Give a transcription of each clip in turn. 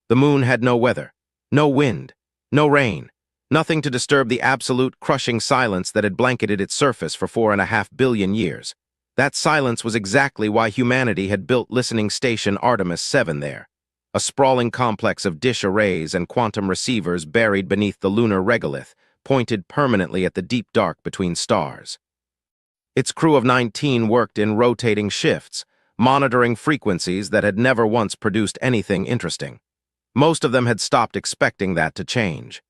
The moon had no weather, no wind, no rain, nothing to disturb the absolute crushing silence that had blanketed its surface for 4.5 billion years. That silence was exactly why humanity had built listening station Artemis 7 there, a sprawling complex of dish arrays and quantum receivers buried beneath the lunar regolith, pointed permanently at the deep dark between stars. Its crew of 19 worked in rotating shifts, monitoring frequencies that had never once produced anything interesting. Most of them had stopped expecting that to change.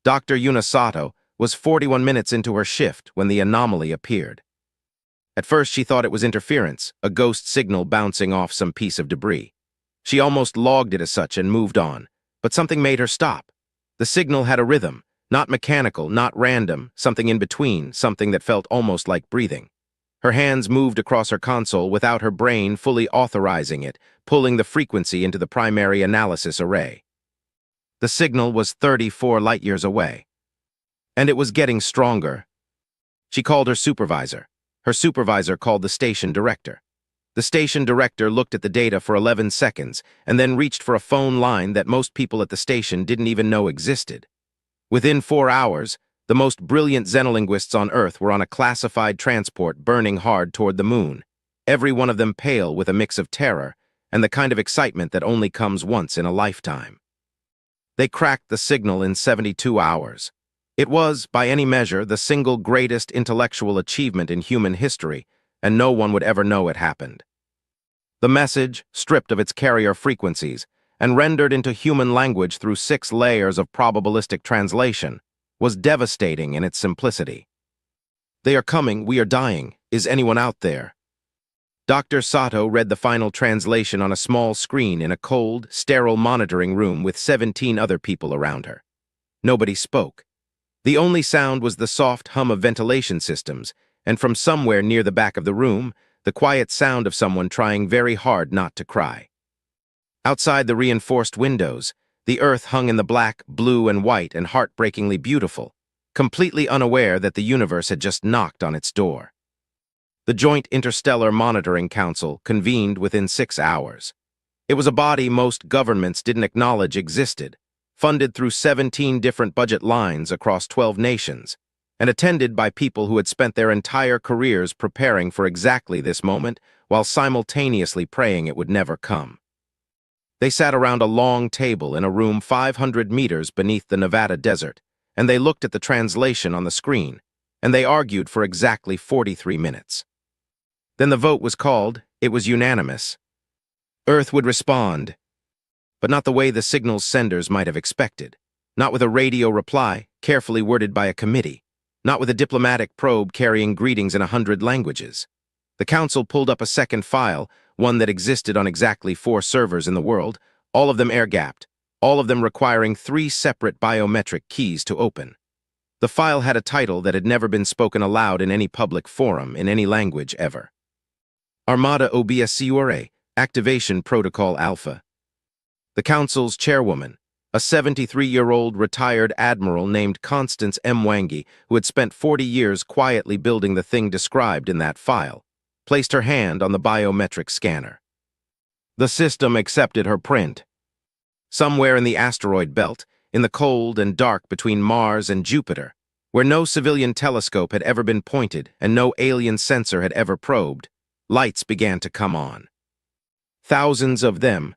Dr. Yunasato was 41 minutes into her shift when the anomaly appeared. At first she thought it was interference, a ghost signal bouncing off some piece of debris. She almost logged it as such and moved on, but something made her stop. The signal had a rhythm, not mechanical, not random, something in between, something that felt almost like breathing. Her hands moved across her console without her brain fully authorizing it, pulling the frequency into the primary analysis array. The signal was 34 light-years away. And it was getting stronger. She called her supervisor. Her supervisor called the station director. The station director looked at the data for 11 seconds and then reached for a phone line that most people at the station didn't even know existed. Within 4 hours, the most brilliant xenolinguists on Earth were on a classified transport burning hard toward the moon, every one of them pale with a mix of terror and the kind of excitement that only comes once in a lifetime. They cracked the signal in 72 hours. It was, by any measure, the single greatest intellectual achievement in human history, and no one would ever know it happened. The message, stripped of its carrier frequencies and rendered into human language through 6 layers of probabilistic translation, was devastating in its simplicity. "They are coming, we are dying. Is anyone out there?" Dr. Sato read the final translation on a small screen in a cold, sterile monitoring room with 17 other people around her. Nobody spoke. The only sound was the soft hum of ventilation systems, and from somewhere near the back of the room, the quiet sound of someone trying very hard not to cry. Outside the reinforced windows, the Earth hung in the black, blue, and white and heartbreakingly beautiful, completely unaware that the universe had just knocked on its door. The Joint Interstellar Monitoring Council convened within 6 hours. It was a body most governments didn't acknowledge existed, funded through 17 different budget lines across 12 nations, and attended by people who had spent their entire careers preparing for exactly this moment while simultaneously praying it would never come. They sat around a long table in a room 500 meters beneath the Nevada desert, and they looked at the translation on the screen, and they argued for exactly 43 minutes. Then the vote was called. It was unanimous. Earth would respond, but not the way the signal's senders might have expected. Not with a radio reply, carefully worded by a committee. Not with a diplomatic probe carrying greetings in 100 languages. The council pulled up a second file, one that existed on exactly 4 servers in the world, all of them air-gapped, all of them requiring 3 separate biometric keys to open. The file had a title that had never been spoken aloud in any public forum in any language ever. Armada Obscure, Activation Protocol Alpha. The council's chairwoman, a 73-year-old retired admiral named Constance M. Wangi, who had spent 40 years quietly building the thing described in that file, placed her hand on the biometric scanner. The system accepted her print. Somewhere in the asteroid belt, in the cold and dark between Mars and Jupiter, where no civilian telescope had ever been pointed and no alien sensor had ever probed, lights began to come on. Thousands of them.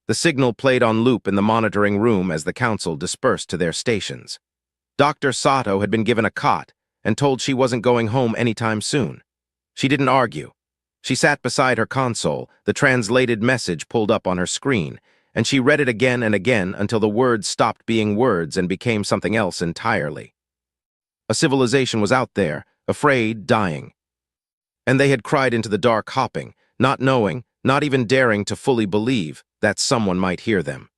The signal played on loop in the monitoring room as the council dispersed to their stations. Dr. Sato had been given a cot and told she wasn't going home anytime soon. She didn't argue. She sat beside her console, the translated message pulled up on her screen, and she read it again and again until the words stopped being words and became something else entirely. A civilization was out there, afraid, dying. And they had cried into the dark hopping, not knowing, not even daring to fully believe that someone might hear them.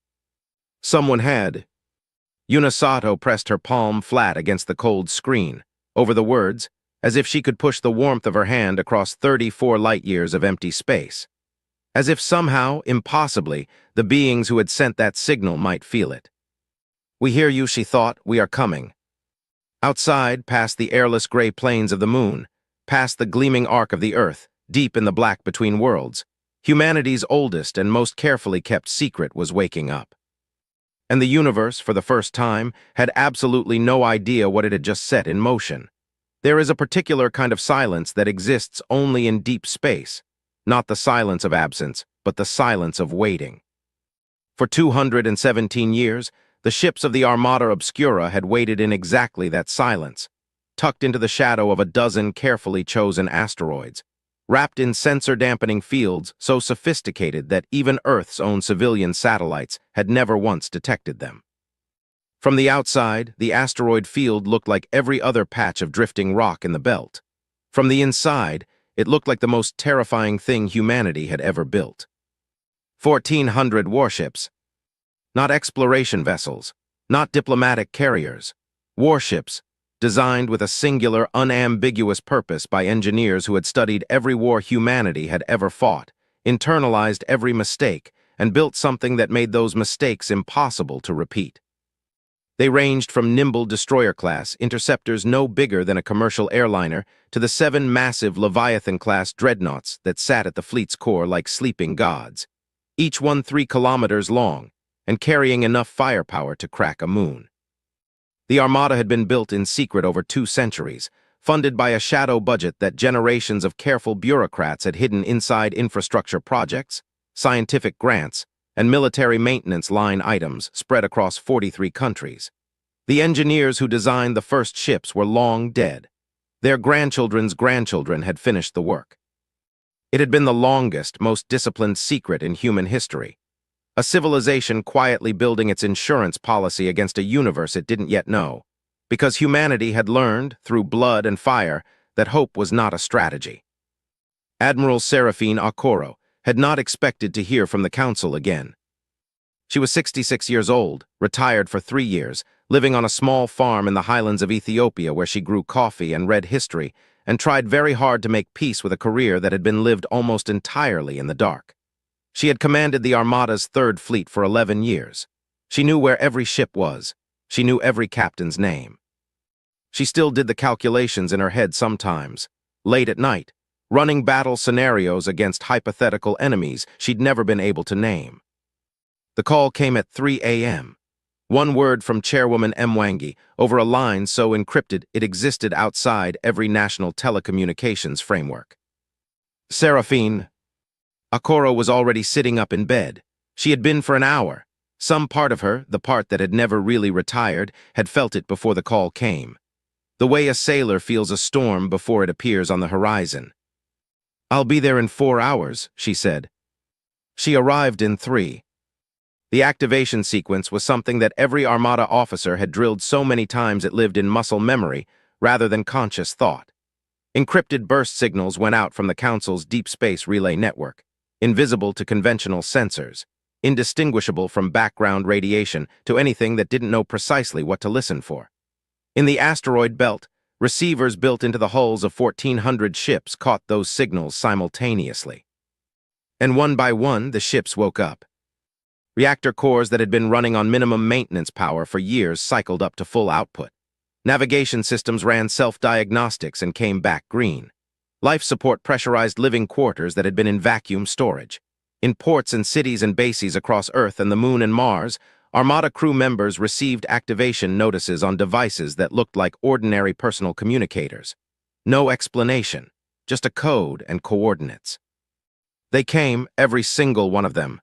Someone had. Yunasato pressed her palm flat against the cold screen, over the words, as if she could push the warmth of her hand across 34 light-years of empty space. As if somehow, impossibly, the beings who had sent that signal might feel it. "We hear you," she thought. "We are coming." Outside, past the airless gray plains of the moon, past the gleaming arc of the Earth, deep in the black between worlds, Humanity's oldest and most carefully kept secret was waking up. And the universe, for the first time, had absolutely no idea what it had just set in motion. There is a particular kind of silence that exists only in deep space, not the silence of absence, but the silence of waiting. For 217 years, the ships of the Armada Obscura had waited in exactly that silence, tucked into the shadow of a dozen carefully chosen asteroids, wrapped in sensor-dampening fields so sophisticated that even Earth's own civilian satellites had never once detected them. From the outside, the asteroid field looked like every other patch of drifting rock in the belt. From the inside, it looked like the most terrifying thing humanity had ever built. 1,400 warships. Not exploration vessels, not diplomatic carriers. Warships, designed with a singular, unambiguous purpose by engineers who had studied every war humanity had ever fought, internalized every mistake, and built something that made those mistakes impossible to repeat. They ranged from nimble destroyer-class interceptors no bigger than a commercial airliner to the 7 massive Leviathan-class dreadnoughts that sat at the fleet's core like sleeping gods, each one 3 kilometers long and carrying enough firepower to crack a moon. The Armada had been built in secret over 2 centuries, funded by a shadow budget that generations of careful bureaucrats had hidden inside infrastructure projects, scientific grants, and military maintenance line items spread across 43 countries. The engineers who designed the first ships were long dead. Their grandchildren's grandchildren had finished the work. It had been the longest, most disciplined secret in human history. A civilization quietly building its insurance policy against a universe it didn't yet know, because humanity had learned, through blood and fire, that hope was not a strategy. Admiral Seraphine Okoro had not expected to hear from the Council again. She was 66 years old, retired for 3 years, living on a small farm in the highlands of Ethiopia where she grew coffee and read history, and tried very hard to make peace with a career that had been lived almost entirely in the dark. She had commanded the Armada's 3rd Fleet for 11 years. She knew where every ship was. She knew every captain's name. She still did the calculations in her head sometimes, late at night, running battle scenarios against hypothetical enemies she'd never been able to name. The call came at 3 a.m. One word from Chairwoman Mwangi over a line so encrypted it existed outside every national telecommunications framework. Seraphine Okoro was already sitting up in bed. She had been for an hour. Some part of her, the part that had never really retired, had felt it before the call came. The way a sailor feels a storm before it appears on the horizon. "I'll be there in 4 hours," she said. She arrived in 3. The activation sequence was something that every Armada officer had drilled so many times it lived in muscle memory rather than conscious thought. Encrypted burst signals went out from the Council's deep space relay network, invisible to conventional sensors, indistinguishable from background radiation to anything that didn't know precisely what to listen for. In the asteroid belt, receivers built into the hulls of 1,400 ships caught those signals simultaneously. And one by one, the ships woke up. Reactor cores that had been running on minimum maintenance power for years cycled up to full output. Navigation systems ran self-diagnostics and came back green. Life support pressurized living quarters that had been in vacuum storage. In ports and cities and bases across Earth and the Moon and Mars, Armada crew members received activation notices on devices that looked like ordinary personal communicators. No explanation, just a code and coordinates. They came, every single one of them.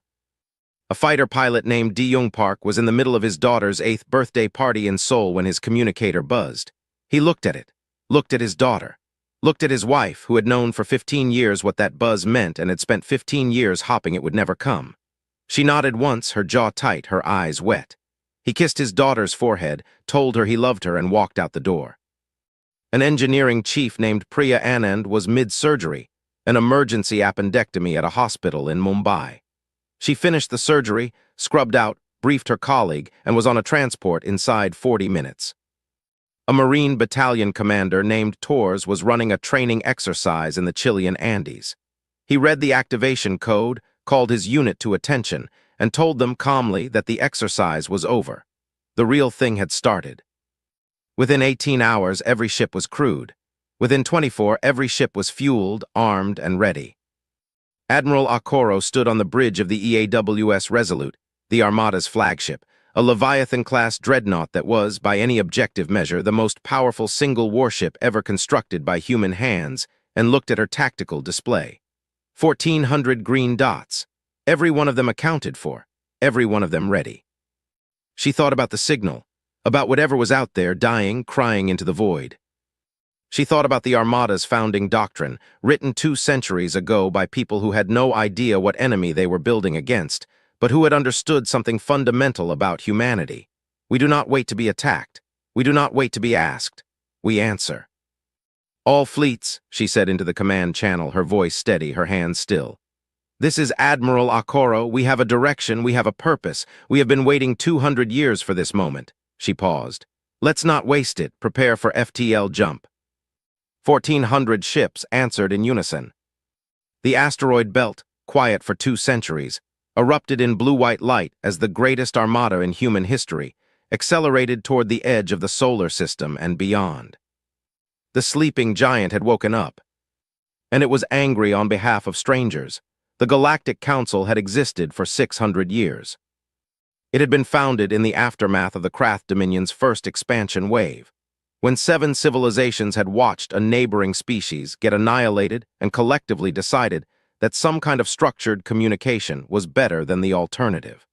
A fighter pilot named Young Park was in the middle of his daughter's 8th birthday party in Seoul when his communicator buzzed. He looked at it, looked at his daughter, looked at his wife, who had known for 15 years what that buzz meant and had spent 15 years hoping it would never come. She nodded once, her jaw tight, her eyes wet. He kissed his daughter's forehead, told her he loved her, and walked out the door. An engineering chief named Priya Anand was mid-surgery, an emergency appendectomy at a hospital in Mumbai. She finished the surgery, scrubbed out, briefed her colleague, and was on a transport inside 40 minutes. A Marine battalion commander named Torres was running a training exercise in the Chilean Andes. He read the activation code, called his unit to attention, and told them calmly that the exercise was over. The real thing had started. Within 18 hours, every ship was crewed. Within 24, every ship was fueled, armed, and ready. Admiral Okoro stood on the bridge of the EAWS Resolute, the Armada's flagship, a Leviathan-class dreadnought that was, by any objective measure, the most powerful single warship ever constructed by human hands, and looked at her tactical display. 1,400 green dots, every one of them accounted for, every one of them ready. She thought about the signal, about whatever was out there dying, crying into the void. She thought about the Armada's founding doctrine, written 2 centuries ago by people who had no idea what enemy they were building against, but who had understood something fundamental about humanity. We do not wait to be attacked. We do not wait to be asked. We answer. "All fleets," she said into the command channel, her voice steady, her hands still. "This is Admiral Okoro. We have a direction, we have a purpose. We have been waiting 200 years for this moment." She paused. "Let's not waste it. Prepare for FTL jump." 1,400 ships answered in unison. The asteroid belt, quiet for 2 centuries, erupted in blue-white light as the greatest armada in human history, accelerated toward the edge of the solar system and beyond. The sleeping giant had woken up, and it was angry on behalf of strangers. The Galactic Council had existed for 600 years. It had been founded in the aftermath of the Krath Dominion's first expansion wave, when 7 civilizations had watched a neighboring species get annihilated and collectively decided that some kind of structured communication was better than the alternative.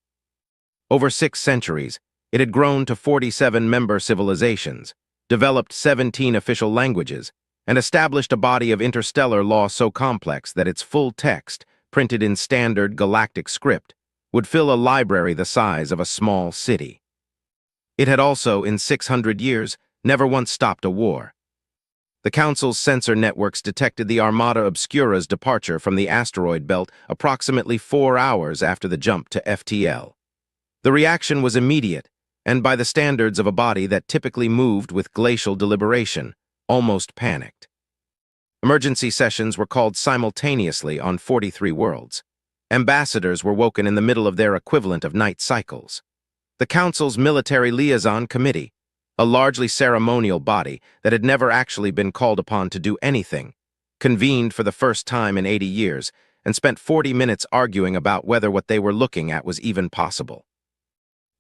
Over 6 centuries, it had grown to 47 member civilizations, developed 17 official languages, and established a body of interstellar law so complex that its full text, printed in standard galactic script, would fill a library the size of a small city. It had also, in 600 years, never once stopped a war. The Council's sensor networks detected the Armada Obscura's departure from the asteroid belt approximately 4 hours after the jump to FTL. The reaction was immediate, and by the standards of a body that typically moved with glacial deliberation, almost panicked. Emergency sessions were called simultaneously on 43 worlds. Ambassadors were woken in the middle of their equivalent of night cycles. The Council's Military Liaison Committee, a largely ceremonial body that had never actually been called upon to do anything, convened for the first time in 80 years and spent 40 minutes arguing about whether what they were looking at was even possible.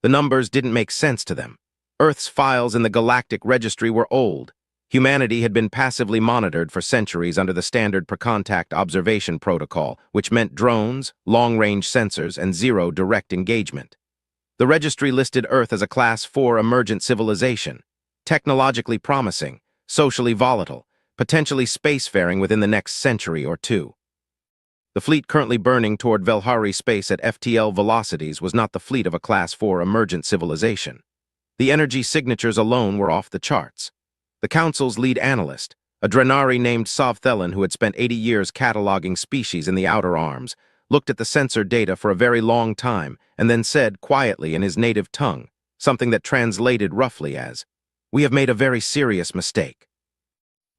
The numbers didn't make sense to them. Earth's files in the Galactic Registry were old. Humanity had been passively monitored for centuries under the standard per-contact observation protocol, which meant drones, long-range sensors, and zero direct engagement. The registry listed Earth as a Class 4 emergent civilization, technologically promising, socially volatile, potentially spacefaring within the next century or 2. The fleet currently burning toward Velhari space at FTL velocities was not the fleet of a Class 4 emergent civilization. The energy signatures alone were off the charts. The Council's lead analyst, a Drenari named Sovthelin who had spent 80 years cataloging species in the Outer Arms, looked at the sensor data for a very long time and then said quietly in his native tongue, something that translated roughly as, "We have made a very serious mistake."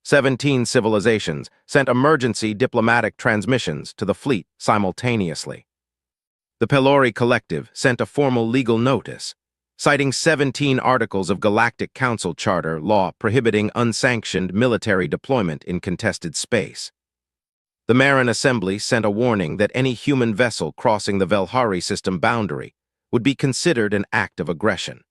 17 civilizations sent emergency diplomatic transmissions to the fleet simultaneously. The Pelori Collective sent a formal legal notice, citing 17 articles of Galactic Council Charter law prohibiting unsanctioned military deployment in contested space. The Marin Assembly sent a warning that any human vessel crossing the Velhari system boundary would be considered an act of aggression.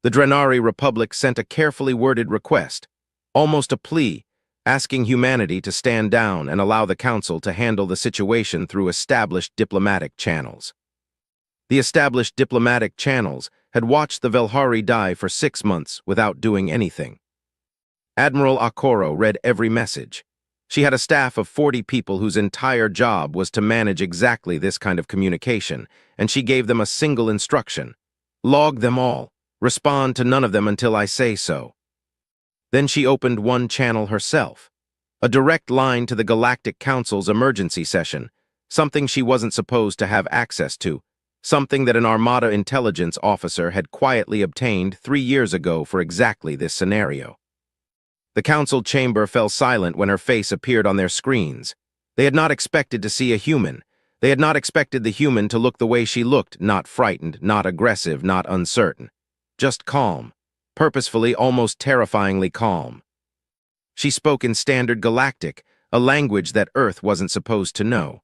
The Drenari Republic sent a carefully worded request, almost a plea, asking humanity to stand down and allow the Council to handle the situation through established diplomatic channels. The established diplomatic channels had watched the Velhari die for 6 months without doing anything. Admiral Okoro read every message. She had a staff of 40 people whose entire job was to manage exactly this kind of communication, and she gave them a single instruction: log them all, respond to none of them until I say so. Then she opened one channel herself, a direct line to the Galactic Council's emergency session, something she wasn't supposed to have access to, something that an Armada intelligence officer had quietly obtained 3 years ago for exactly this scenario. The Council chamber fell silent when her face appeared on their screens. They had not expected to see a human. They had not expected the human to look the way she looked, not frightened, not aggressive, not uncertain. Just calm, purposefully, almost terrifyingly calm. She spoke in standard galactic, a language that Earth wasn't supposed to know.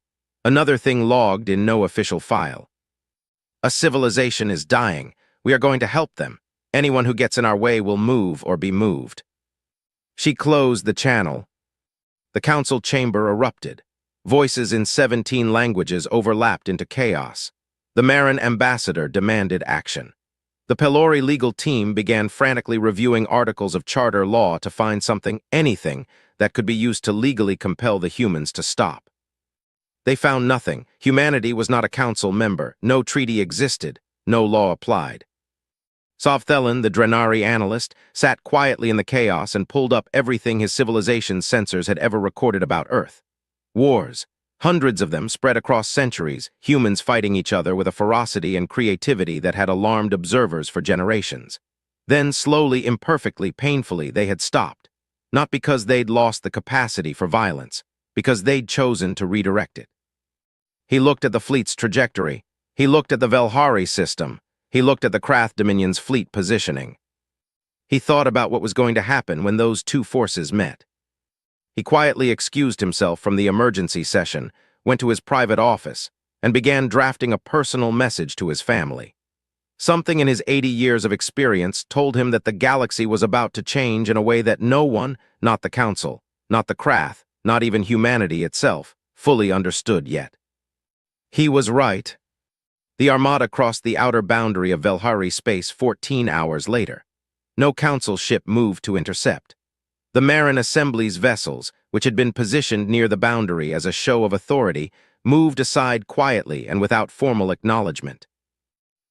Another thing logged in no official file. A civilization is dying. We are going to help them. Anyone who gets in our way will move or be moved. She closed the channel. The council chamber erupted. Voices in 17 languages overlapped into chaos. The Marin ambassador demanded action. The Pelori legal team began frantically reviewing articles of charter law to find something, anything, that could be used to legally compel the humans to stop. They found nothing. Humanity was not a council member. No treaty existed. No law applied. Sovthelin, the Drenari analyst, sat quietly in the chaos and pulled up everything his civilization's sensors had ever recorded about Earth. Wars, hundreds of them spread across centuries, humans fighting each other with a ferocity and creativity that had alarmed observers for generations. Then, slowly, imperfectly, painfully, they had stopped. Not because they'd lost the capacity for violence, because they'd chosen to redirect it. He looked at the fleet's trajectory. He looked at the Velhari system. He looked at the Krath Dominion's fleet positioning. He thought about what was going to happen when those two forces met. He quietly excused himself from the emergency session, went to his private office, and began drafting a personal message to his family. Something in his 80 years of experience told him that the galaxy was about to change in a way that no one, not the Council, not the Krath, not even humanity itself, fully understood yet. He was right. The Armada crossed the outer boundary of Velhari space 14 hours later. No Council ship moved to intercept. The Marin Assembly's vessels, which had been positioned near the boundary as a show of authority, moved aside quietly and without formal acknowledgement.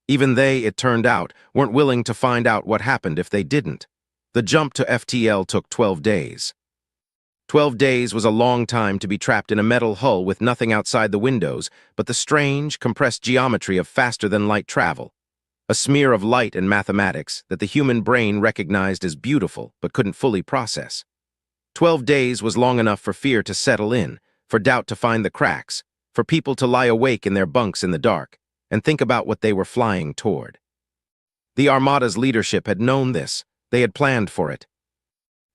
Even they, it turned out, weren't willing to find out what happened if they didn't. The jump to FTL took 12 days. 12 days was a long time to be trapped in a metal hull with nothing outside the windows but the strange, compressed geometry of faster-than-light travel, a smear of light and mathematics that the human brain recognized as beautiful but couldn't fully process. 12 days was long enough for fear to settle in, for doubt to find the cracks, for people to lie awake in their bunks in the dark and think about what they were flying toward. The Armada's leadership had known this. They had planned for it.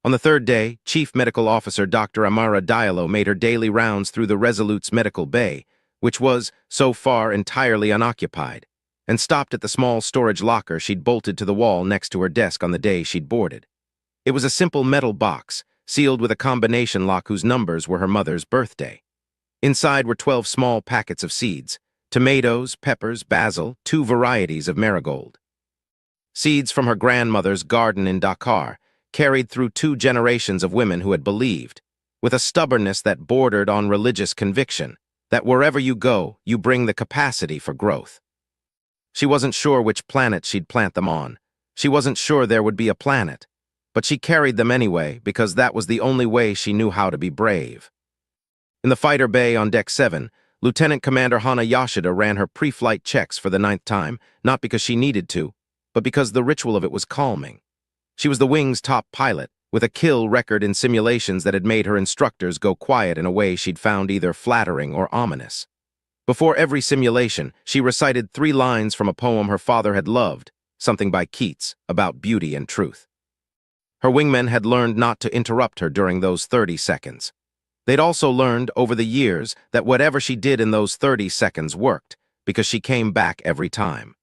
On the third day, Chief Medical Officer Dr. Amara Diallo made her daily rounds through the Resolute's medical bay, which was, so far, entirely unoccupied, and stopped at the small storage locker she'd bolted to the wall next to her desk on the day she'd boarded. It was a simple metal box, sealed with a combination lock whose numbers were her mother's birthday. Inside were 12 small packets of seeds, tomatoes, peppers, basil, 2 varieties of marigold. Seeds from her grandmother's garden in Dakar, carried through 2 generations of women who had believed, with a stubbornness that bordered on religious conviction, that wherever you go, you bring the capacity for growth. She wasn't sure which planet she'd plant them on. She wasn't sure there would be a planet, but she carried them anyway because that was the only way she knew how to be brave. In the fighter bay on Deck 7, Lieutenant Commander Hana Yoshida ran her pre-flight checks for the 9th time, not because she needed to, but because the ritual of it was calming. She was the wing's top pilot, with a kill record in simulations that had made her instructors go quiet in a way she'd found either flattering or ominous. Before every simulation, she recited 3 lines from a poem her father had loved, something by Keats, about beauty and truth. Her wingmen had learned not to interrupt her during those 30 seconds. They'd also learned, over the years, that whatever she did in those 30 seconds worked, because she came back every time.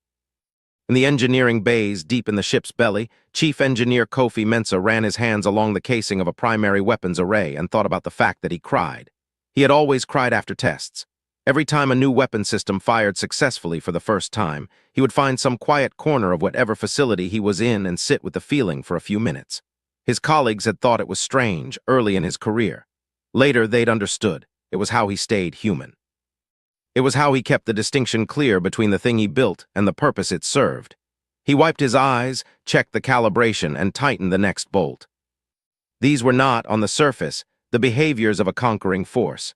In the engineering bays deep in the ship's belly, Chief Engineer Kofi Mensah ran his hands along the casing of a primary weapons array and thought about the fact that he cried. He had always cried after tests. Every time a new weapon system fired successfully for the first time, he would find some quiet corner of whatever facility he was in and sit with the feeling for a few minutes. His colleagues had thought it was strange early in his career. Later, they'd understood. It was how he stayed human. It was how he kept the distinction clear between the thing he built and the purpose it served. He wiped his eyes, checked the calibration, and tightened the next bolt. These were not, on the surface, the behaviors of a conquering force.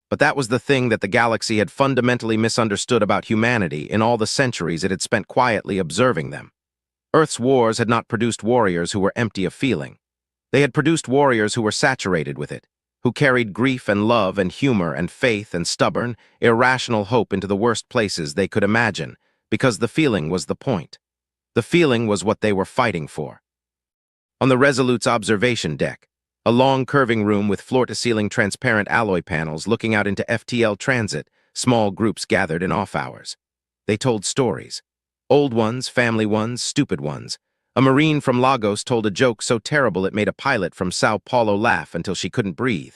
But that was the thing that the galaxy had fundamentally misunderstood about humanity in all the centuries it had spent quietly observing them. Earth's wars had not produced warriors who were empty of feeling. They had produced warriors who were saturated with it, who carried grief and love and humor and faith and stubborn, irrational hope into the worst places they could imagine, because the feeling was the point. The feeling was what they were fighting for. On the Resolute's observation deck, A long curving room with floor-to-ceiling transparent alloy panels looking out into FTL transit, small groups gathered in off hours. They told stories. Old ones, family ones, stupid ones. A Marine from Lagos told a joke so terrible it made a pilot from Sao Paulo laugh until she couldn't breathe.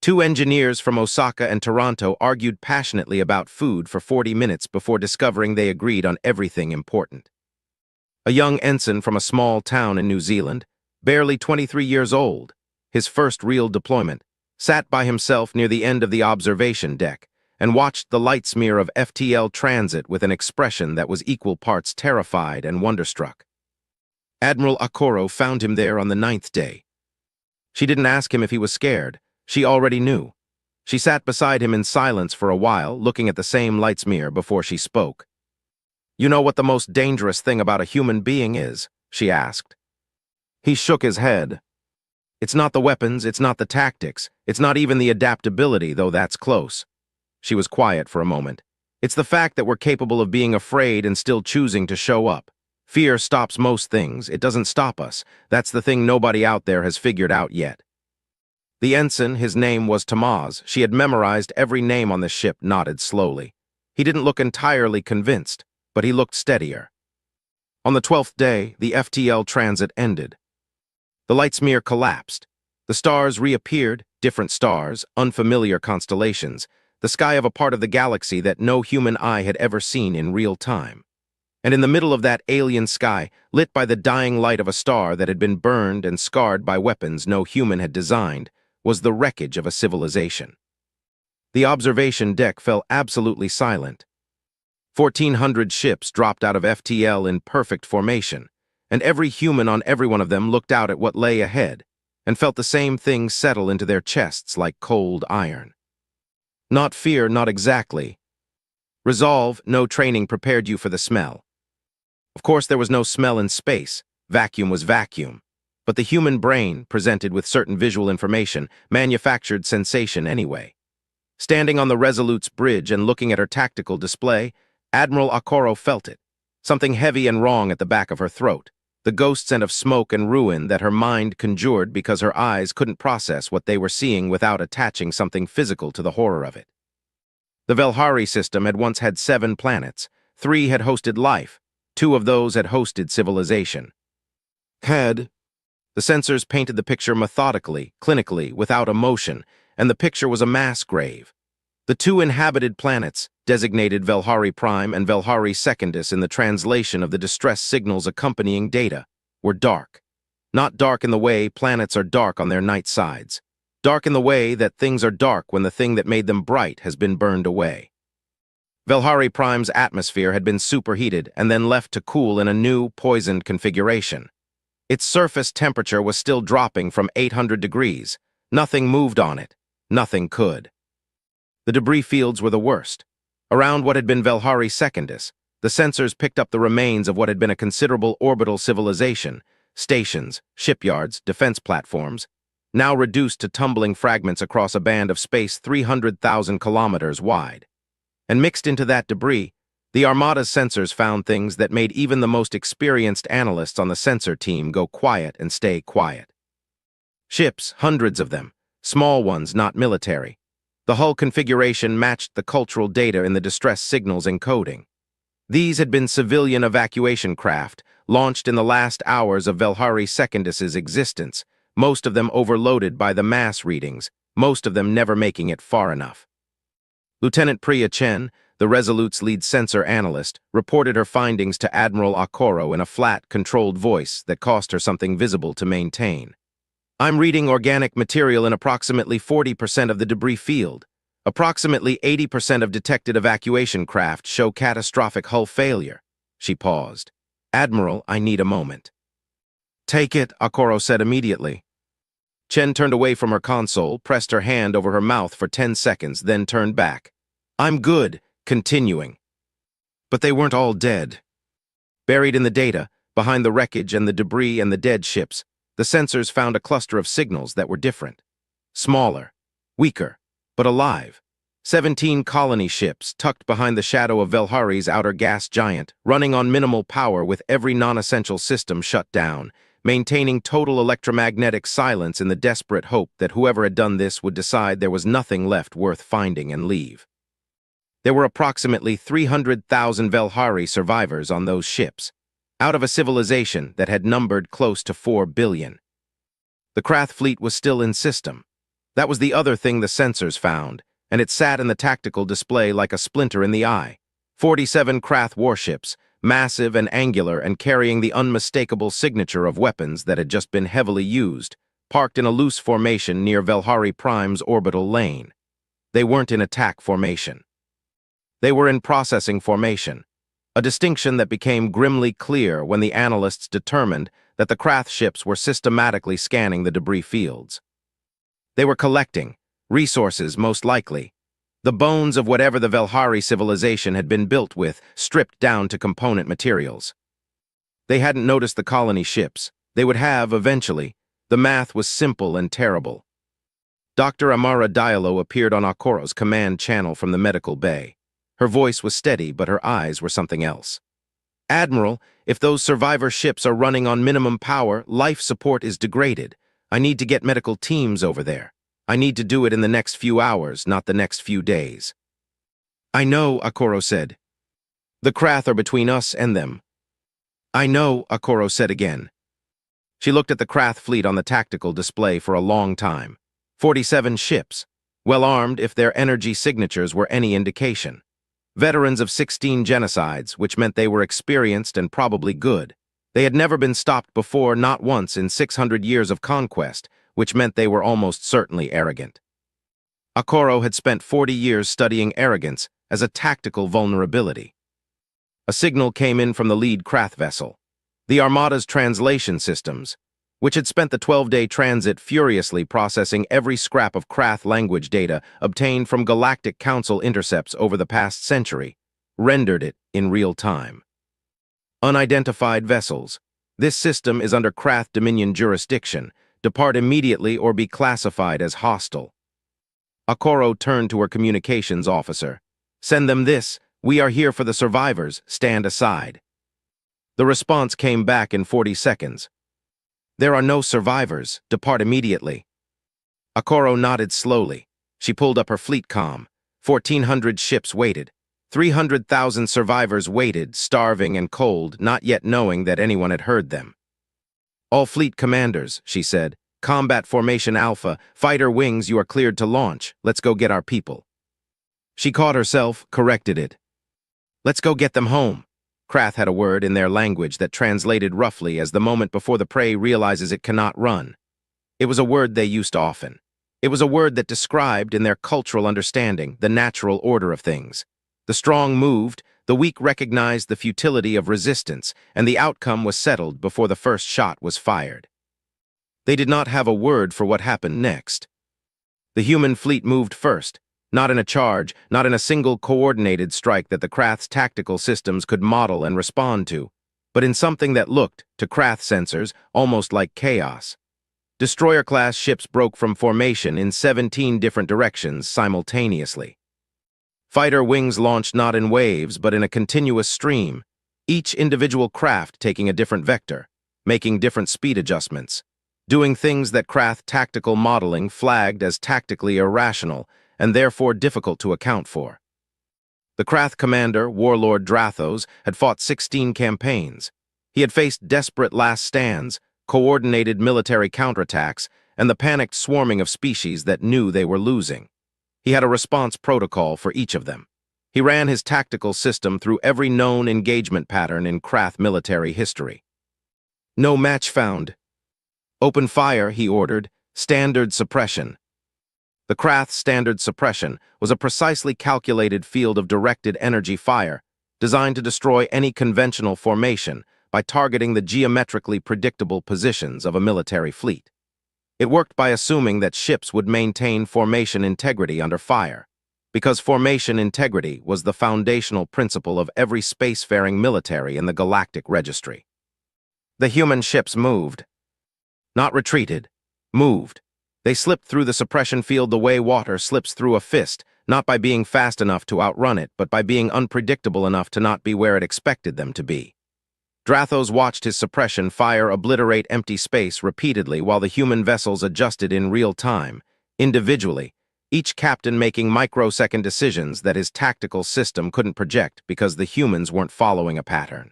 Two engineers from Osaka and Toronto argued passionately about food for 40 minutes before discovering they agreed on everything important. A young ensign from a small town in New Zealand, barely 23 years old, his first real deployment, sat by himself near the end of the observation deck and watched the light smear of FTL transit with an expression that was equal parts terrified and wonderstruck. Admiral Okoro found him there on the 9th day. She didn't ask him if he was scared. She already knew. She sat beside him in silence for a while, looking at the same light smear before she spoke. "You know what the most dangerous thing about a human being is?" she asked. He shook his head. "It's not the weapons, it's not the tactics, it's not even the adaptability, though that's close." She was quiet for a moment. "It's the fact that we're capable of being afraid and still choosing to show up. Fear stops most things, it doesn't stop us. That's the thing nobody out there has figured out yet." The ensign, his name was Tamaz, she had memorized every name on the ship, nodded slowly. He didn't look entirely convinced, but he looked steadier. On the 12th day, the FTL transit ended. The light smear collapsed. The stars reappeared, different stars, unfamiliar constellations, the sky of a part of the galaxy that no human eye had ever seen in real time. And in the middle of that alien sky, lit by the dying light of a star that had been burned and scarred by weapons no human had designed, was the wreckage of a civilization. The observation deck fell absolutely silent. 1,400 ships dropped out of FTL in perfect formation, and every human on every one of them looked out at what lay ahead and felt the same thing settle into their chests like cold iron. Not fear, not exactly. Resolve, no training prepared you for the smell. Of course, there was no smell in space. Vacuum was vacuum. But the human brain, presented with certain visual information, manufactured sensation anyway. Standing on the Resolute's bridge and looking at her tactical display, Admiral Okoro felt it. Something heavy and wrong at the back of her throat. The ghost scent of smoke and ruin that her mind conjured because her eyes couldn't process what they were seeing without attaching something physical to the horror of it. The Velhari system had once had 7 planets. 3 had hosted life. 2 of those had hosted civilization. The sensors painted the picture methodically, clinically, without emotion, and the picture was a mass grave. The 2 inhabited planets, designated Velhari Prime and Velhari Secundus in the translation of the distress signals accompanying data, were dark. Not dark in the way planets are dark on their night sides. Dark in the way that things are dark when the thing that made them bright has been burned away. Velhari Prime's atmosphere had been superheated and then left to cool in a new, poisoned configuration. Its surface temperature was still dropping from 800 degrees. Nothing moved on it. Nothing could. The debris fields were the worst. Around what had been Velhari Secundus, the sensors picked up the remains of what had been a considerable orbital civilization, stations, shipyards, defense platforms, now reduced to tumbling fragments across a band of space 300,000 kilometers wide. And mixed into that debris, the Armada's sensors found things that made even the most experienced analysts on the sensor team go quiet and stay quiet. Ships, hundreds of them, small ones not military. The hull configuration matched the cultural data in the distress signals encoding. These had been civilian evacuation craft, launched in the last hours of Velhari Secundus's existence, most of them overloaded by the mass readings, most of them never making it far enough. Lieutenant Priya Chen, the Resolute's lead sensor analyst, reported her findings to Admiral Okoro in a flat, controlled voice that cost her something visible to maintain. "I'm reading organic material in approximately 40% of the debris field. Approximately 80% of detected evacuation craft show catastrophic hull failure." She paused. "Admiral, I need a moment." "Take it," Okoro said immediately. Chen turned away from her console, pressed her hand over her mouth for 10 seconds, then turned back. "I'm good," continuing. But they weren't all dead. Buried in the data, behind the wreckage and the debris and the dead ships, the sensors found a cluster of signals that were different. Smaller, weaker, but alive. 17 colony ships tucked behind the shadow of Velhari's outer gas giant, running on minimal power with every non-essential system shut down, maintaining total electromagnetic silence in the desperate hope that whoever had done this would decide there was nothing left worth finding and leave. There were approximately 300,000 Velhari survivors on those ships, out of a civilization that had numbered close to 4 billion. The Krath fleet was still in system. That was the other thing the sensors found, and it sat in the tactical display like a splinter in the eye. 47 Krath warships, massive and angular and carrying the unmistakable signature of weapons that had just been heavily used, parked in a loose formation near Velhari Prime's orbital lane. They weren't in attack formation. They were in processing formation, a distinction that became grimly clear when the analysts determined that the Krath ships were systematically scanning the debris fields. They were collecting resources, most likely, the bones of whatever the Velhari civilization had been built with, stripped down to component materials. They hadn't noticed the colony ships. They would have, eventually. The math was simple and terrible. Dr. Amara Diallo appeared on Okoro's command channel from the medical bay. Her voice was steady, but her eyes were something else. "Admiral, if those survivor ships are running on minimum power, life support is degraded. I need to get medical teams over there. I need to do it in the next few hours, not the next few days." "I know," Okoro said. "The Krath are between us and them." "I know," Okoro said again. She looked at the Krath fleet on the tactical display for a long time. 47 ships, well armed if their energy signatures were any indication. Veterans of 16 genocides, which meant they were experienced and probably good. They had never been stopped before, not once in 600 years of conquest, which meant they were almost certainly arrogant. Okoro had spent 40 years studying arrogance as a tactical vulnerability. A signal came in from the lead Krath vessel, the Armada's translation systems, which had spent the 12-day transit furiously processing every scrap of Krath language data obtained from Galactic Council intercepts over the past century, rendered it in real time. Unidentified vessels. This system is under Krath Dominion jurisdiction. Depart immediately or be classified as hostile. Okoro turned to her communications officer. "Send them this. We are here for the survivors. Stand aside." The response came back in 40 seconds. "There are no survivors. Depart immediately." Okoro nodded slowly. She pulled up her fleet comm. 1,400 ships waited. 300,000 survivors waited, starving and cold, not yet knowing that anyone had heard them. "All fleet commanders," she said. "Combat Formation Alpha, fighter wings, you are cleared to launch. Let's go get our people." She caught herself, corrected it. "Let's go get them home." Krath had a word in their language that translated roughly as the moment before the prey realizes it cannot run. It was a word they used often. It was a word that described, in their cultural understanding, the natural order of things. The strong moved, the weak recognized the futility of resistance, and the outcome was settled before the first shot was fired. They did not have a word for what happened next. The human fleet moved first, not in a charge, not in a single coordinated strike that the Krath's tactical systems could model and respond to, but in something that looked, to Krath sensors, almost like chaos. Destroyer-class ships broke from formation in 17 different directions simultaneously. Fighter wings launched not in waves, but in a continuous stream, each individual craft taking a different vector, making different speed adjustments, doing things that Krath tactical modeling flagged as tactically irrational and therefore difficult to account for. The Krath commander, Warlord Drathos, had fought 16 campaigns. He had faced desperate last stands, coordinated military counterattacks, and the panicked swarming of species that knew they were losing. He had a response protocol for each of them. He ran his tactical system through every known engagement pattern in Krath military history. "No match found." "Open fire," he ordered. "Standard suppression." The Krath standard suppression was a precisely calculated field of directed energy fire, designed to destroy any conventional formation by targeting the geometrically predictable positions of a military fleet. It worked by assuming that ships would maintain formation integrity under fire, because formation integrity was the foundational principle of every spacefaring military in the galactic registry. The human ships moved. Not retreated, moved. They slipped through the suppression field the way water slips through a fist, not by being fast enough to outrun it, but by being unpredictable enough to not be where it expected them to be. Drathos watched his suppression fire obliterate empty space repeatedly while the human vessels adjusted in real time, individually, each captain making microsecond decisions that his tactical system couldn't project because the humans weren't following a pattern.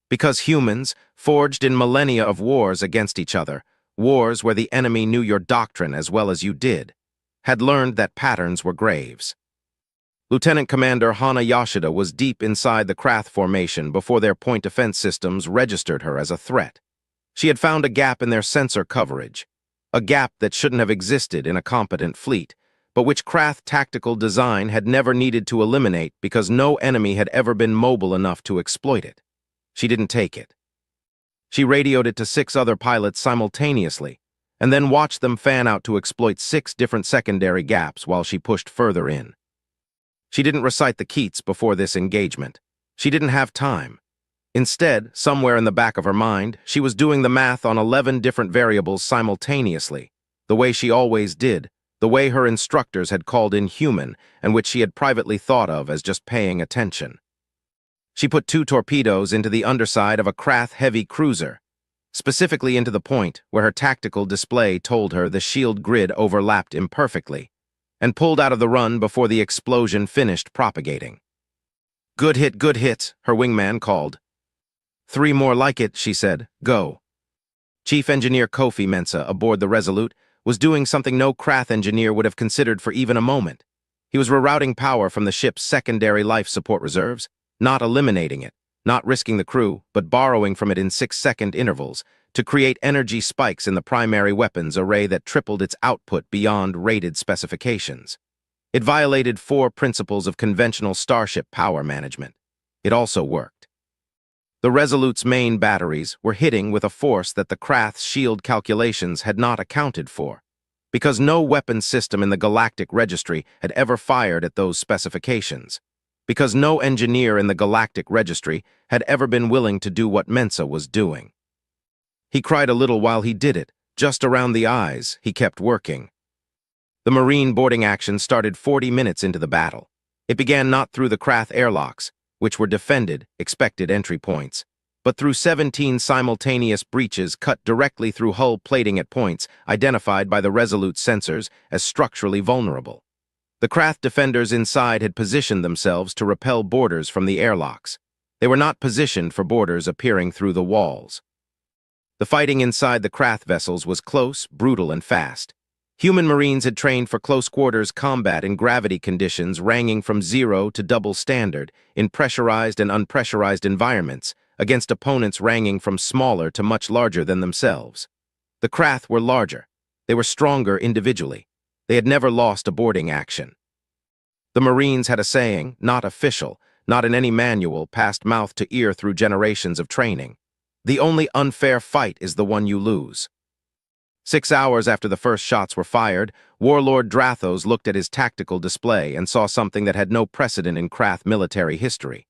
Because humans, forged in millennia of wars against each other, wars where the enemy knew your doctrine as well as you did, had learned that patterns were graves. Lieutenant Commander Hana Yashida was deep inside the Krath formation before their point defense systems registered her as a threat. She had found a gap in their sensor coverage, a gap that shouldn't have existed in a competent fleet, but which Krath tactical design had never needed to eliminate because no enemy had ever been mobile enough to exploit it. She didn't take it. She radioed it to 6 other pilots simultaneously, and then watched them fan out to exploit 6 different secondary gaps while she pushed further in. She didn't recite the Keats before this engagement. She didn't have time. Instead, somewhere in the back of her mind, she was doing the math on 11 different variables simultaneously, the way she always did, the way her instructors had called inhuman, and which she had privately thought of as just paying attention. She put 2 torpedoes into the underside of a Krath heavy cruiser, specifically into the point where her tactical display told her the shield grid overlapped imperfectly, and pulled out of the run before the explosion finished propagating. Good hit, her wingman called. 3 more like it, she said. Go. Chief Engineer Kofi Mensah, aboard the Resolute, was doing something no Krath engineer would have considered for even a moment. He was rerouting power from the ship's secondary life support reserves, not eliminating it, not risking the crew, but borrowing from it in 6-second intervals, to create energy spikes in the primary weapons array that tripled its output beyond rated specifications. It violated 4 principles of conventional starship power management. It also worked. The Resolute's main batteries were hitting with a force that the Krath's shield calculations had not accounted for, because no weapon system in the Galactic Registry had ever fired at those specifications, because no engineer in the Galactic Registry had ever been willing to do what Mensah was doing. He cried a little while he did it, just around the eyes. He kept working. The Marine boarding action started 40 minutes into the battle. It began not through the Krath airlocks, which were defended, expected entry points, but through 17 simultaneous breaches cut directly through hull plating at points identified by the Resolute sensors as structurally vulnerable. The Krath defenders inside had positioned themselves to repel boarders from the airlocks. They were not positioned for boarders appearing through the walls. The fighting inside the Krath vessels was close, brutal, and fast. Human Marines had trained for close-quarters combat in gravity conditions ranging from 0 to double standard, in pressurized and unpressurized environments, against opponents ranging from smaller to much larger than themselves. The Krath were larger. They were stronger individually. They had never lost a boarding action. The Marines had a saying, not official, not in any manual, passed mouth to ear through generations of training. The only unfair fight is the one you lose. 6 hours after the first shots were fired, Warlord Drathos looked at his tactical display and saw something that had no precedent in Krath military history.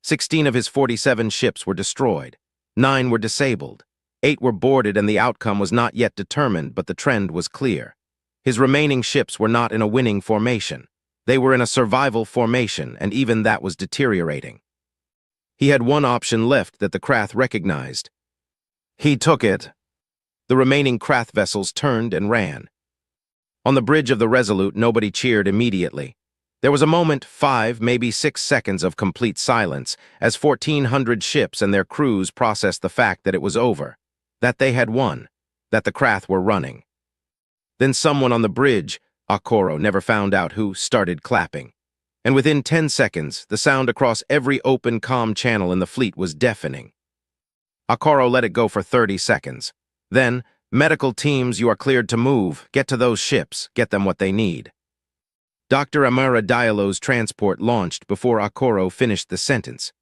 16 of his 47 ships were destroyed. 9 were disabled. 8 were boarded, and the outcome was not yet determined, but the trend was clear. His remaining ships were not in a winning formation. They were in a survival formation, and even that was deteriorating. He had one option left that the Krath recognized. He took it. The remaining Krath vessels turned and ran. On the bridge of the Resolute, nobody cheered immediately. There was a moment, 5, maybe 6 seconds of complete silence, as 1,400 ships and their crews processed the fact that it was over, that they had won, that the Krath were running. Then someone on the bridge, Akoro never found out who, started clapping. And within 10 seconds, the sound across every open comm channel in the fleet was deafening. Akoro let it go for 30 seconds. Then, medical teams, you are cleared to move. Get to those ships. Get them what they need. Dr. Amara Diallo's transport launched before Akoro finished the sentence.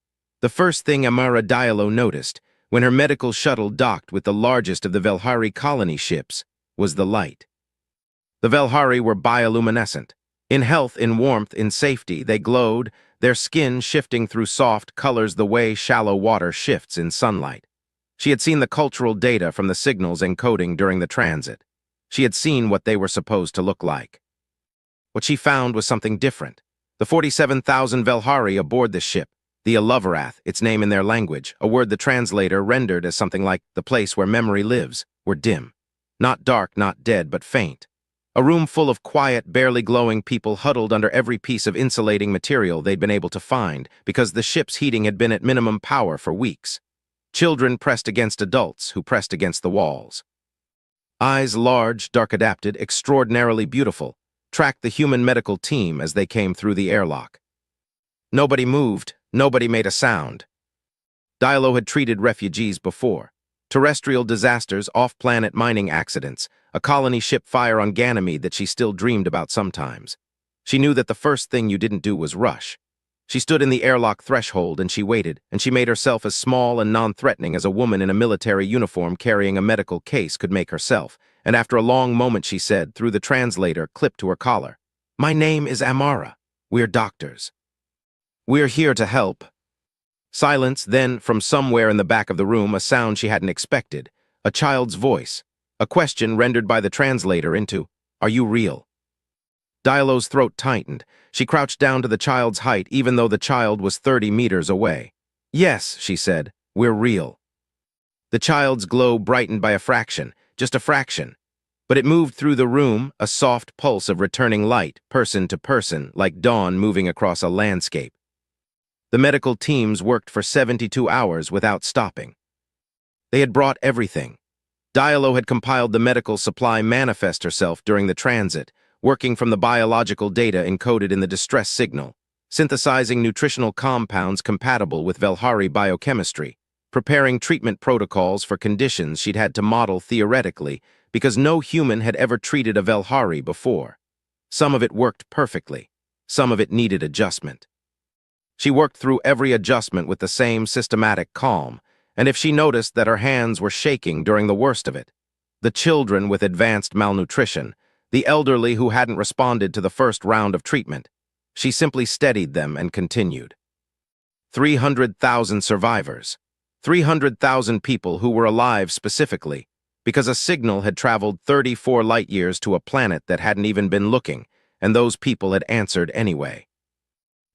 The first thing Amara Diallo noticed, when her medical shuttle docked with the largest of the Velhari colony ships, was the light. The Velhari were bioluminescent. In health, in warmth, in safety, they glowed, their skin shifting through soft colors the way shallow water shifts in sunlight. She had seen the cultural data from the signals encoding during the transit. She had seen what they were supposed to look like. What she found was something different. The 47,000 Velhari aboard the ship, The Aloverath, its name in their language, a word the translator rendered as something like the place where memory lives, were dim. Not dark, not dead, but faint. A room full of quiet, barely glowing people huddled under every piece of insulating material they'd been able to find because the ship's heating had been at minimum power for weeks. Children pressed against adults who pressed against the walls. Eyes large, dark-adapted, extraordinarily beautiful, tracked the human medical team as they came through the airlock. Nobody moved, nobody made a sound. Dialo had treated refugees before. Terrestrial disasters, off-planet mining accidents, a colony ship fire on Ganymede that she still dreamed about sometimes. She knew that the first thing you didn't do was rush. She stood in the airlock threshold and she waited, and she made herself as small and non-threatening as a woman in a military uniform carrying a medical case could make herself, and after a long moment she said, through the translator clipped to her collar, "My name is Amara. We're doctors. We're here to help." Silence, then, from somewhere in the back of the room, a sound she hadn't expected, a child's voice, a question rendered by the translator into, "Are you real?" Dialo's throat tightened. She crouched down to the child's height, even though the child was 30 meters away. "Yes," she said, "we're real." The child's glow brightened by a fraction, just a fraction. But it moved through the room, a soft pulse of returning light, person to person, like dawn moving across a landscape. The medical teams worked for 72 hours without stopping. They had brought everything. Dialo had compiled the medical supply manifest herself during the transit, working from the biological data encoded in the distress signal, synthesizing nutritional compounds compatible with Velhari biochemistry, preparing treatment protocols for conditions she'd had to model theoretically because no human had ever treated a Velhari before. Some of it worked perfectly. Some of it needed adjustment. She worked through every adjustment with the same systematic calm, and if she noticed that her hands were shaking during the worst of it, the children with advanced malnutrition, the elderly who hadn't responded to the first round of treatment, she simply steadied them and continued. 300,000 survivors. 300,000 people who were alive specifically, because a signal had traveled 34 light-years to a planet that hadn't even been looking, and those people had answered anyway.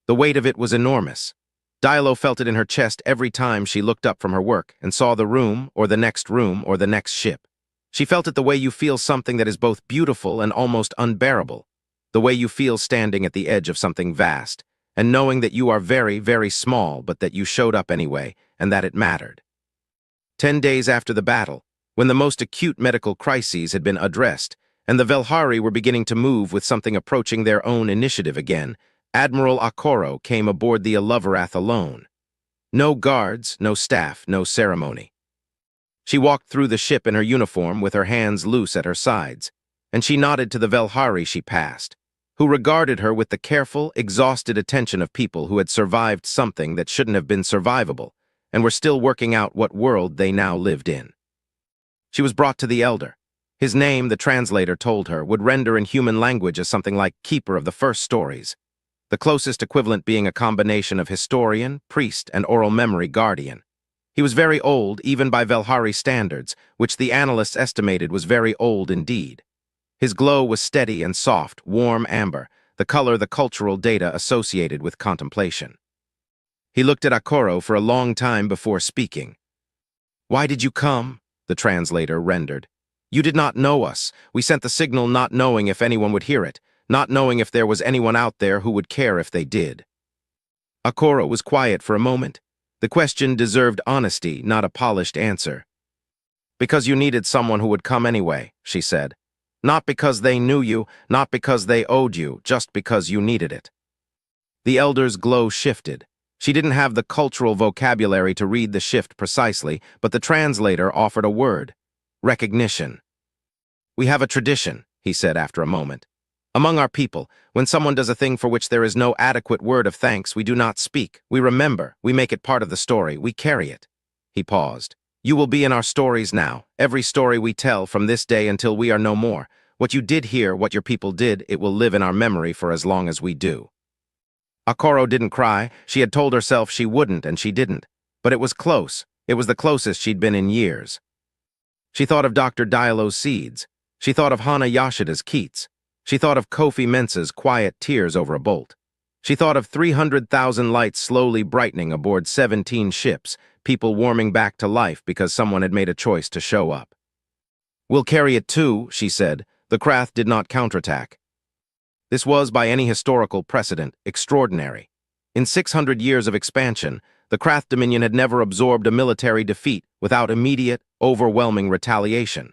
The weight of it was enormous. Dialo felt it in her chest every time she looked up from her work and saw the room, or the next room, or the next ship. She felt it the way you feel something that is both beautiful and almost unbearable, the way you feel standing at the edge of something vast, and knowing that you are very, very small, but that you showed up anyway, and that it mattered. 10 days after the battle, when the most acute medical crises had been addressed, and the Velhari were beginning to move with something approaching their own initiative again, Admiral Akoro came aboard the Aloverath alone. No guards, no staff, no ceremony. She walked through the ship in her uniform with her hands loose at her sides, and she nodded to the Velhari she passed, who regarded her with the careful, exhausted attention of people who had survived something that shouldn't have been survivable, and were still working out what world they now lived in. She was brought to the Elder. His name, the translator told her, would render in human language as something like Keeper of the First Stories, the closest equivalent being a combination of historian, priest, and oral memory guardian. He was very old, even by Velhari standards, which the analysts estimated was very old indeed. His glow was steady and soft, warm amber, the color the cultural data associated with contemplation. He looked at Akoro for a long time before speaking. "Why did you come?" the translator rendered. "You did not know us. We sent the signal not knowing if anyone would hear it, not knowing if there was anyone out there who would care if they did." Akoro was quiet for a moment. The question deserved honesty, not a polished answer. "Because you needed someone who would come anyway," she said. "Not because they knew you, not because they owed you, just because you needed it." The Elder's glow shifted. She didn't have the cultural vocabulary to read the shift precisely, but the translator offered a word: recognition. "We have a tradition," he said after a moment. "Among our people, when someone does a thing for which there is no adequate word of thanks, we do not speak. We remember. We make it part of the story. We carry it." He paused. "You will be in our stories now. Every story we tell from this day until we are no more. What you did here, what your people did, it will live in our memory for as long as we do." Akoro didn't cry. She had told herself she wouldn't, and she didn't. But it was close. It was the closest she'd been in years. She thought of Dr. Dialo's seeds. She thought of Hana Yashida's Keats. She thought of Kofi Mensah's quiet tears over a bolt. She thought of 300,000 lights slowly brightening aboard 17 ships, people warming back to life because someone had made a choice to show up. "We'll carry it too," she said. The Krath did not counterattack. This was, by any historical precedent, extraordinary. In 600 years of expansion, the Krath Dominion had never absorbed a military defeat without immediate, overwhelming retaliation.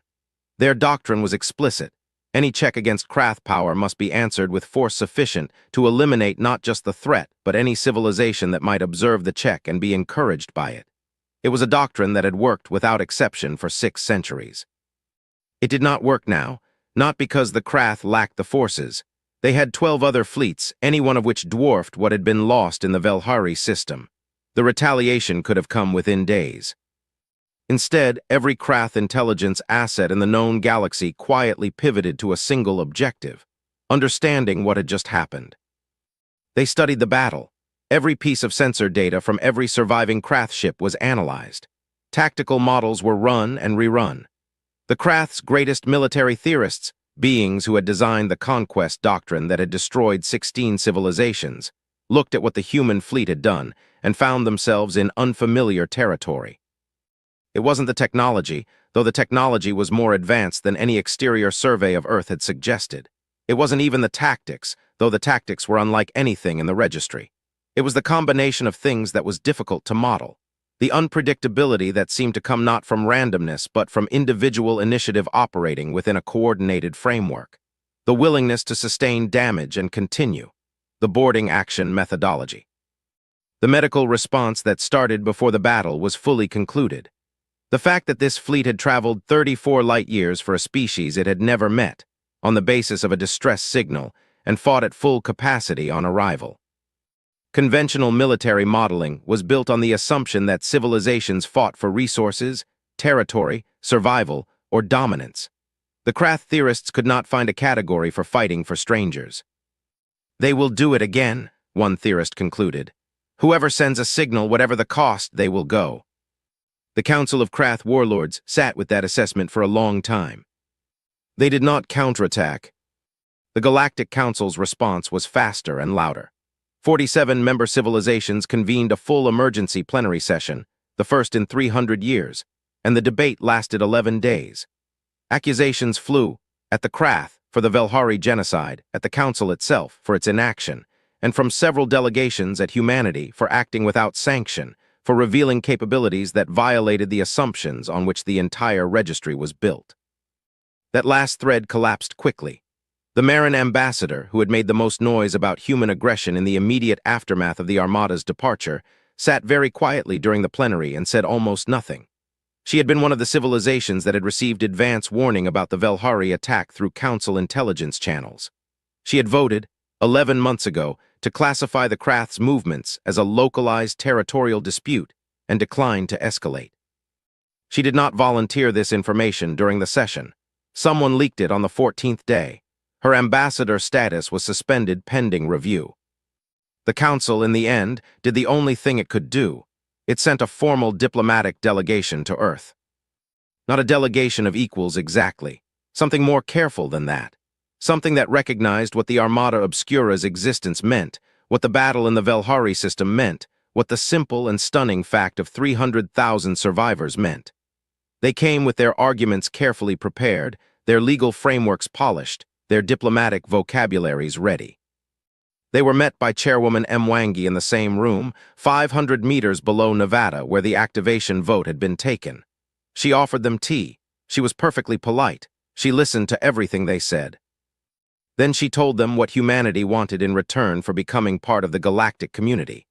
Their doctrine was explicit. Any check against Krath power must be answered with force sufficient to eliminate not just the threat, but any civilization that might observe the check and be encouraged by it. It was a doctrine that had worked without exception for 6 centuries. It did not work now, not because the Krath lacked the forces. They had 12 other fleets, any one of which dwarfed what had been lost in the Velhari system. The retaliation could have come within days. Instead, every Krath intelligence asset in the known galaxy quietly pivoted to a single objective: understanding what had just happened. They studied the battle. Every piece of sensor data from every surviving Krath ship was analyzed. Tactical models were run and rerun. The Krath's greatest military theorists, beings who had designed the conquest doctrine that had destroyed 16 civilizations, looked at what the human fleet had done and found themselves in unfamiliar territory. It wasn't the technology, though the technology was more advanced than any exterior survey of Earth had suggested. It wasn't even the tactics, though the tactics were unlike anything in the registry. It was the combination of things that was difficult to model. The unpredictability that seemed to come not from randomness but from individual initiative operating within a coordinated framework. The willingness to sustain damage and continue. The boarding action methodology. The medical response that started before the battle was fully concluded. The fact that this fleet had traveled 34 light-years for a species it had never met, on the basis of a distress signal, and fought at full capacity on arrival. Conventional military modeling was built on the assumption that civilizations fought for resources, territory, survival, or dominance. The Krath theorists could not find a category for fighting for strangers. "They will do it again," one theorist concluded. "Whoever sends a signal, whatever the cost, they will go." The Council of Krath warlords sat with that assessment for a long time. They did not counterattack. The Galactic Council's response was faster and louder. 47 member civilizations convened a full emergency plenary session, the first in 300 years, and the debate lasted 11 days. Accusations flew at the Krath for the Velhari genocide, at the Council itself for its inaction, and from several delegations at humanity for acting without sanction, for revealing capabilities that violated the assumptions on which the entire registry was built. That last thread collapsed quickly. The Marin ambassador, who had made the most noise about human aggression in the immediate aftermath of the Armada's departure, sat very quietly during the plenary and said almost nothing. She had been one of the civilizations that had received advance warning about the Velhari attack through Council intelligence channels. She had voted, 11 months ago, to classify the Krath's movements as a localized territorial dispute and declined to escalate. She did not volunteer this information during the session. Someone leaked it on the 14th day. Her ambassador status was suspended pending review. The Council, in the end, did the only thing it could do. It sent a formal diplomatic delegation to Earth. Not a delegation of equals exactly. Something more careful than that. Something that recognized what the Armada Obscura's existence meant, what the battle in the Velhari system meant, what the simple and stunning fact of 300,000 survivors meant. They came with their arguments carefully prepared, their legal frameworks polished, their diplomatic vocabularies ready. They were met by Chairwoman Mwangi in the same room, 500 meters below Nevada, where the activation vote had been taken. She offered them tea. She was perfectly polite. She listened to everything they said. Then she told them what humanity wanted in return for becoming part of the galactic community.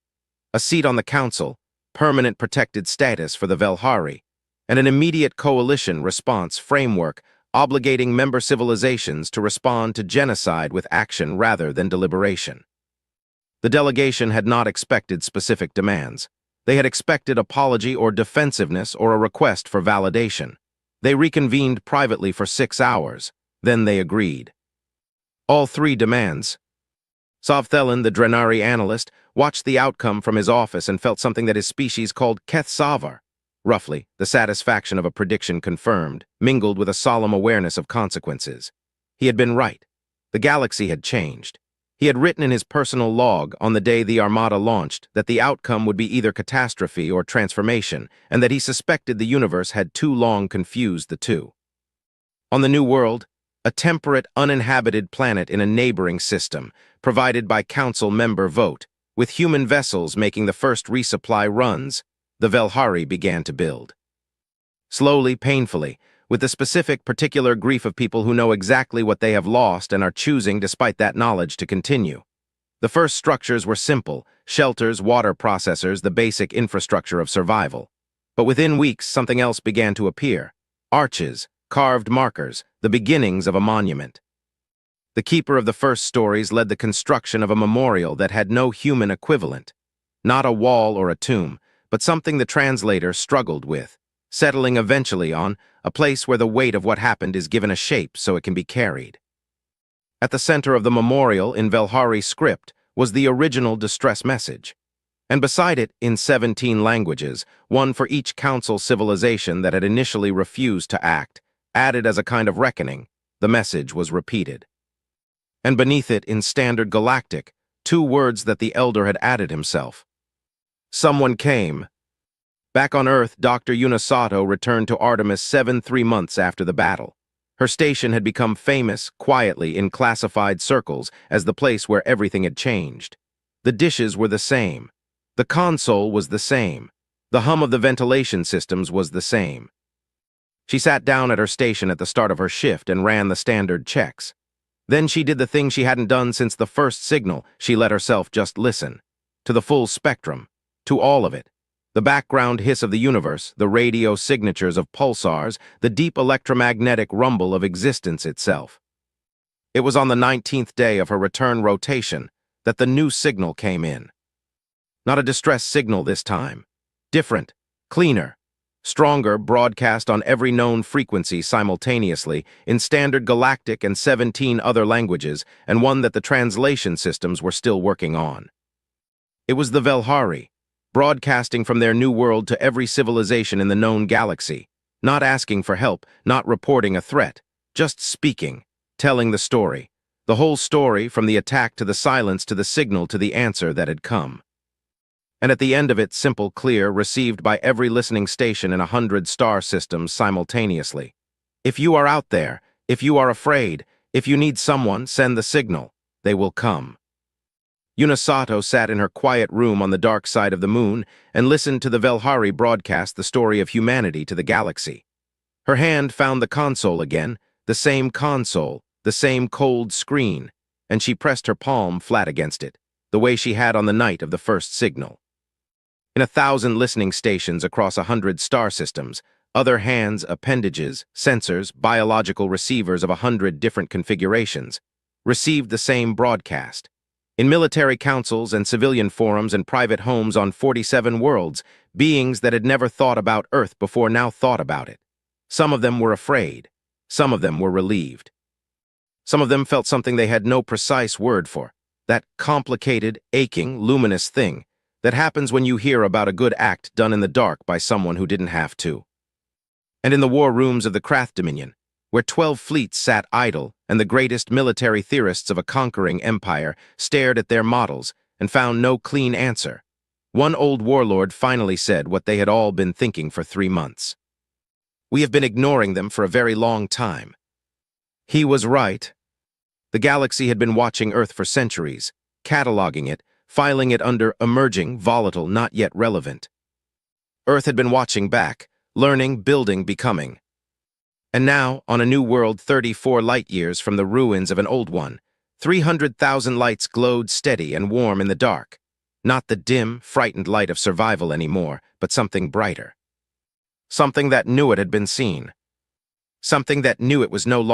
A seat on the Council, permanent protected status for the Velhari, and an immediate coalition response framework obligating member civilizations to respond to genocide with action rather than deliberation. The delegation had not expected specific demands. They had expected apology or defensiveness or a request for validation. They reconvened privately for 6 hours. Then they agreed. All 3 demands. Sovthelin, the Drenari analyst, watched the outcome from his office and felt something that his species called Keth Savar. Roughly, the satisfaction of a prediction confirmed, mingled with a solemn awareness of consequences. He had been right. The galaxy had changed. He had written in his personal log on the day the Armada launched that the outcome would be either catastrophe or transformation, and that he suspected the universe had too long confused the two. On the New World, a temperate, uninhabited planet in a neighboring system, provided by council member vote, with human vessels making the first resupply runs, the Velhari began to build. Slowly, painfully, with the specific, particular grief of people who know exactly what they have lost and are choosing, despite that knowledge, to continue. The first structures were simple: shelters, water processors, the basic infrastructure of survival. But within weeks, something else began to appear. Arches, carved markers, the beginnings of a monument. The keeper of the first stories led the construction of a memorial that had no human equivalent. Not a wall or a tomb, but something the translator struggled with, settling eventually on a place where the weight of what happened is given a shape so it can be carried. At the center of the memorial, in Velhari script, was the original distress message. And beside it, in 17 languages, one for each council civilization that had initially refused to act, added as a kind of reckoning, the message was repeated. And beneath it, in Standard Galactic, 2 words that the Elder had added himself. Someone came. Back on Earth, Dr. Unisato returned to Artemis 3 months after the battle. Her station had become famous, quietly, in classified circles, as the place where everything had changed. The dishes were the same. The console was the same. The hum of the ventilation systems was the same. She sat down at her station at the start of her shift and ran the standard checks. Then she did the thing she hadn't done since the first signal. She let herself just listen. To the full spectrum. To all of it. The background hiss of the universe, the radio signatures of pulsars, the deep electromagnetic rumble of existence itself. It was on the 19th day of her return rotation that the new signal came in. Not a distress signal this time. Different, cleaner, stronger, broadcast on every known frequency simultaneously in Standard Galactic and 17 other languages, and one that the translation systems were still working on. It was the Velhari, broadcasting from their new world to every civilization in the known galaxy, not asking for help, not reporting a threat, just speaking, telling the story. The whole story, from the attack to the silence to the signal to the answer that had come. And at the end of it, simple, clear, received by every listening station in 100 star systems simultaneously. If you are out there, if you are afraid, if you need someone, send the signal. They will come. Unisato sat in her quiet room on the dark side of the moon and listened to the Velhari broadcast the story of humanity to the galaxy. Her hand found the console again, the same console, the same cold screen, and she pressed her palm flat against it, the way she had on the night of the first signal. In 1,000 listening stations across 100 star systems, other hands, appendages, sensors, biological receivers of 100 different configurations, received the same broadcast. In military councils and civilian forums and private homes on 47 worlds, beings that had never thought about Earth before now thought about it. Some of them were afraid. Some of them were relieved. Some of them felt something they had no precise word for, that complicated, aching, luminous thing that happens when you hear about a good act done in the dark by someone who didn't have to. And in the war rooms of the Krath Dominion, where 12 fleets sat idle and the greatest military theorists of a conquering empire stared at their models and found no clean answer, one old warlord finally said what they had all been thinking for 3 months. We have been ignoring them for a very long time. He was right. The galaxy had been watching Earth for centuries, cataloging it, filing it under emerging, volatile, not yet relevant. Earth had been watching back, learning, building, becoming. And now, on a new world 34 light-years from the ruins of an old one, 300,000 lights glowed steady and warm in the dark. Not the dim, frightened light of survival anymore, but something brighter. Something that knew it had been seen. Something that knew it was no longer